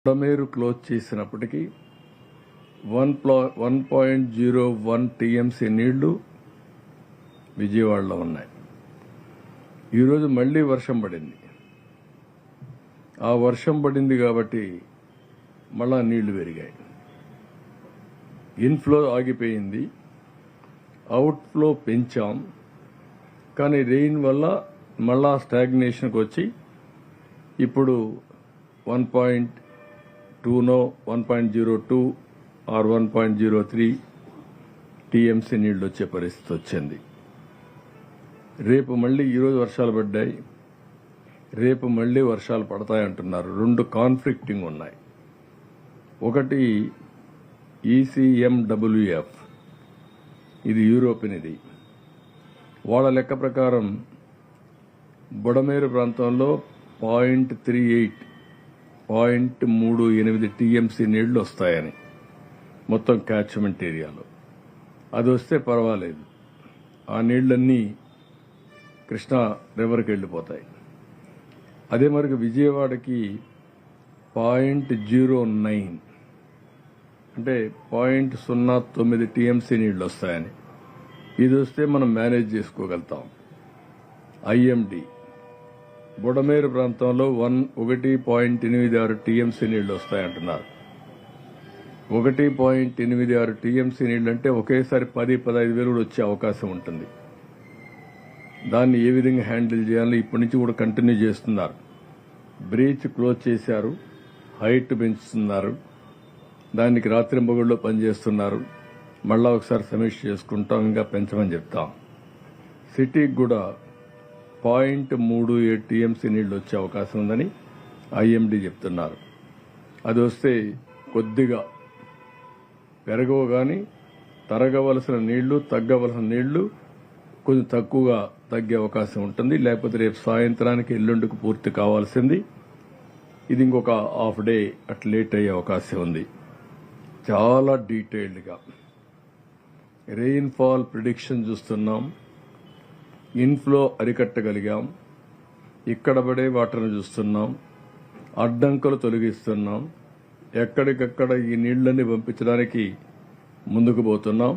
Budameru close చేసినప్పటికీ 1.01 TMC నీళ్లు విజయవాడలో ఉన్నాయి. ఈరోజు మళ్లీ వర్షం పడింది. ఆ వర్షం పడింది కాబట్టి మళ్ళా నీళ్లు పెరిగాయి. ఇన్ఫ్లో ఆగిపోయింది, అవుట్ఫ్లో పెంచాం. కానీ రెయిన్ వల్ల మళ్ళా స్టాగ్నేషన్కి వచ్చి ఇప్పుడు 1.2 1.02 ఆర్ 1.03 టీఎంసీ నీళ్లు వచ్చే పరిస్థితి వచ్చింది. రేపు మళ్లీ ఈరోజు వర్షాలు పడ్డాయి, రేపు మళ్లీ వర్షాలు పడతాయంటున్నారు. రెండు కాన్ఫ్లిక్టింగ్ ఉన్నాయి. ఒకటి ECMWF, ఇది యూరోపియన్. ఇది వాళ్ళ లెక్క ప్రకారం బుడమేరు ప్రాంతంలో 0.38 టీఎంసీ నీళ్లు వస్తాయని మొత్తం క్యాచ్మెంట్ ఏరియాలో. అది వస్తే పర్వాలేదు, ఆ నీళ్లన్నీ కృష్ణా రివర్కి వెళ్ళిపోతాయి. అదే మరి విజయవాడకి 0.09 అంటే 0.09 టీఎంసీ నీళ్లు వస్తాయని. ఇది వస్తే మనం మేనేజ్ చేసుకోగలుగుతాం. IMD బుడమేరు ప్రాంతంలో 1.86 టీఎంసీ నీళ్లు వస్తాయంటున్నారు. 1.86 టీఎంసీ నీళ్లు అంటే ఒకేసారి 10-15 వేలు వచ్చే అవకాశం ఉంటుంది. దాన్ని ఏ విధంగా హ్యాండిల్ చేయాలో ఇప్పటి నుంచి కూడా కంటిన్యూ చేస్తున్నారు. బ్రీచ్ క్లోజ్ చేశారు, హైట్ పెంచుతున్నారు, దానికి రాత్రింబగళ్ళు పనిచేస్తున్నారు. మళ్ళా ఒకసారి సమీక్ష చేసుకుంటాం, ఇంకా పెంచమని చెప్తాం. సిటీకి కూడా 0.37 టీఎంసీ నీళ్లు వచ్చే అవకాశం ఉందని IMD చెప్తున్నారు. అది వస్తే కొద్దిగా పెరగవు, కానీ తరగవలసిన నీళ్లు తగ్గవలసిన నీళ్లు కొంచెం తక్కువగా తగ్గే అవకాశం ఉంటుంది. లేకపోతే రేపు సాయంత్రానికి ఎల్లుండికి పూర్తి కావాల్సింది, ఇది ఇంకొక హాఫ్ డే అట్లా లేట్ అయ్యే అవకాశం ఉంది. చాలా డీటెయిల్డ్గా రెయిన్ఫాల్ ప్రిడిక్షన్ చూస్తున్నాం. ఇన్ఫ్లో అరికట్టగలిగాం, ఇక్కడ పడే వాటర్ను చూస్తున్నాం, అడ్డంకులు తొలగిస్తున్నాం, ఎక్కడికక్కడ ఈ నీళ్లన్నీ పంపించడానికి ముందుకు పోతున్నాం.